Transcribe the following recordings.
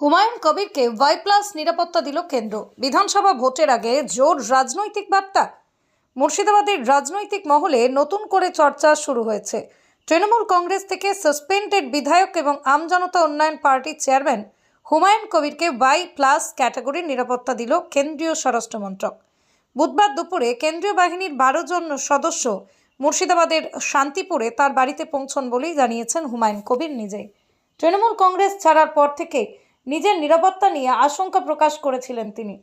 Humayun কবিরকে Y+ নিরাপত্তা দিল কেন্দ্র। বিধানসভা ভোটের আগে জোর রাজনৈতিক বার্তা। মুর্শিদাবাদের রাজনৈতিক মহলে নতুন করে চর্চা শুরু হয়েছে। তৃণমূল কংগ্রেস থেকে সাসপেন্ডেড বিধায়ক এবং আমজনতা উন্নয়ন পার্টির চেয়ারম্যান হুমায়ুন কবিরকে ওয়াই+ ক্যাটাগরির নিরাপত্তা দিল কেন্দ্রীয় স্বরাষ্ট্র মন্ত্রক। বুধবার দুপুরে কেন্দ্রীয় বাহিনীর 12 জন সদস্য মুর্শিদাবাদের শান্তিপুরে তার বাড়িতে পৌঁছন বলেই জানিয়েছেন হুমায়ুন কবির নিজেই। তৃণমূল কংগ্রেস ছাড়ার পর থেকে নিজের নিরাপত্তা নিয়ে আশঙ্কা প্রকাশ করেছিলেন তিনি।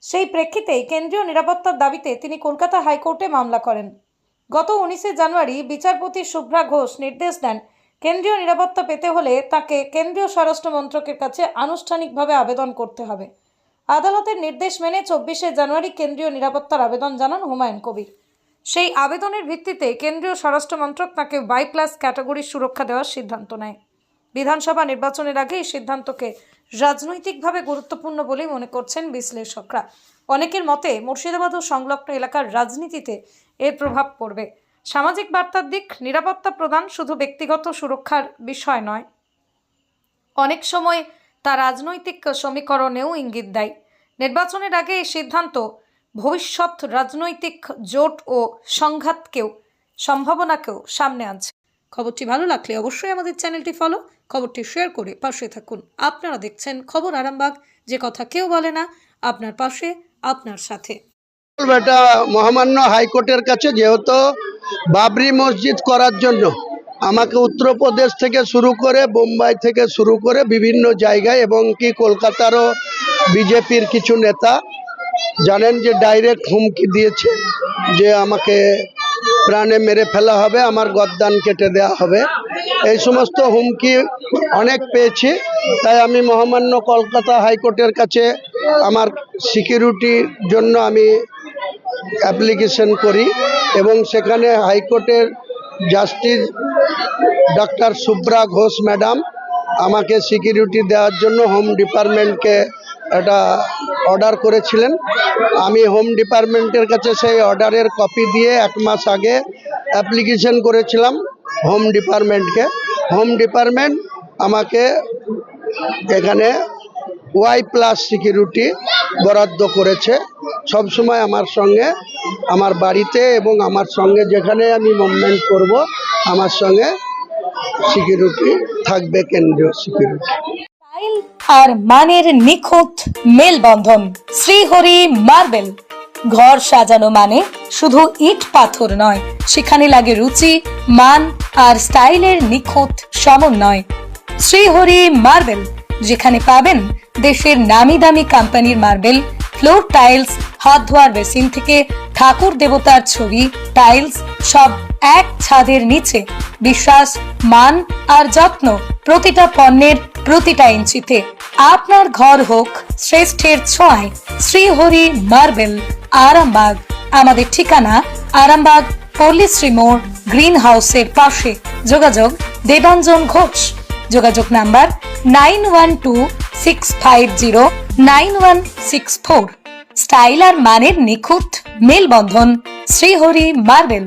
সেই প্রেক্ষিতেই কেন্দ্রীয় নিরাপত্তার দাবিতে তিনি কলকাতা হাইকোর্টে মামলা করেন। গত 19 জানুয়ারি বিচারপতি শুভ্রা ঘোষ নির্দেশ দেন, কেন্দ্রীয় নিরাপত্তা পেতে হলে তাকে কেন্দ্রীয় স্বরাষ্ট্র মন্ত্রকের কাছে আনুষ্ঠানিকভাবে আবেদন করতে হবে। আদালতের নির্দেশ মেনে 24 জানুয়ারি কেন্দ্রীয় নিরাপত্তার আবেদন জানান হুমায়ুন কবির। সেই আবেদনের ভিত্তিতে কেন্দ্রীয় স্বরাষ্ট্র মন্ত্রক তাকে ওয়াই+ ক্যাটাগরির সুরক্ষা দেওয়ার সিদ্ধান্ত নেয়। বিধানসভা নির্বাচনের আগে এই সিদ্ধান্তকে রাজনৈতিকভাবে গুরুত্বপূর্ণ বলেই মনে করছেন বিশ্লেষকরা। অনেকের মতে মুর্শিদাবাদ ও সংলগ্ন এলাকার রাজনীতিতে এর প্রভাব পড়বে। সামাজিক বার্তার দিক, নিরাপত্তা প্রদান শুধু ব্যক্তিগত সুরক্ষার বিষয় নয়, অনেক সময় তা রাজনৈতিক সমীকরণেও ইঙ্গিত দেয়। নির্বাচনের আগে এই সিদ্ধান্ত ভবিষ্যৎ রাজনৈতিক জোট ও সংঘাতকেও সম্ভাবনাকেও সামনে আনছে। খবরটি ভালো লাগলে অবশ্যই আমাদের চ্যানেলটি ফলো, খবরটি শেয়ার করে পাশে থাকুন। আপনারা দেখছেন খবর আরামবাগ, যে কথা কেউ বলে না, আপনার পাশে, আপনার সাথে। এটা মহামান্য হাইকোর্টের কাছে যেহেতু বাবরি মসজিদ করার জন্য আমাকে উত্তরপ্রদেশ থেকে শুরু করে, বোম্বাই থেকে শুরু করে বিভিন্ন জায়গায় এবং কি কলকাতারও বিজেপির কিছু নেতা জানেন যে ডাইরেক্ট হুমকি দিয়েছে যে আমাকে প্রাণে মেরে ফেলা হবে, আমার গর্দান কেটে দেওয়া হবে। এই সমস্ত হুমকি অনেক পেয়েছি। তাই আমি মহামান্য কলকাতা হাইকোর্টের কাছে আমার সিকিউরিটির জন্য আমি অ্যাপ্লিকেশন করি এবং সেখানে হাইকোর্টের justice doctor Shubhra Ghosh madam আমাকে সিকিউরিটি দেওয়ার জন্য হোম ডিপার্টমেন্টকে একটা অর্ডার করেছিলেন। আমি হোম ডিপার্টমেন্টের কাছে সেই অর্ডারের কপি দিয়ে 1 মাস আগে অ্যাপ্লিকেশন করেছিলাম হোম ডিপার্টমেন্টকে। হোম ডিপার্টমেন্ট আমাকে এখানে ওয়াই+ সিকিউরিটি বরাদ্দ করেছে। সবসময় আমার সঙ্গে, আমার বাড়িতে এবং আমার সঙ্গে যেখানে আমি মুভমেন্ট করব, আমার সঙ্গে সিকিউরিটি থাকবে, কেন্দ্রীয় সিকিউরিটি। স্টাইল আর মানের নিখুঁত মেলবন্ধন। শ্রীহরি মার্বেল। ঘর সাজানো মানে শুধু ইট পাথর নয়, সেখানে লাগে রুচি, মান আর স্টাইলের নিখুঁত সমন্বয়। শ্রীহরি মার্বেল, যেখানে পাবেন দেশের নামি দামি কোম্পানির মার্বেল, ফ্লোর টাইলস, হাত ধোয়ার বেসিন থেকে ঠাকুর দেবতার ছবি, টাইলস সব এক ছাদের নিচে। বিশ্বাস, মান আর যত্ন প্রতিটা পণ্যের প্রতিটা ইঞ্চিতে। আপনার ঘর হোক শ্রেষ্ঠের ছোঁয়ায়। শ্রীহরি মার্বেল, আরামবাগ। আমাদের ঠিকানা আরামবাগ পল্লীশ্রী মোড়, গ্রিন হাউসের পাশে। যোগাযোগ দেবাঞ্জন ঘোষ। যোগাযোগ নাম্বার 9126509164। স্টাইল আর মানের নিখুঁত মেলবন্ধন। শ্রীহরি মার্বেল।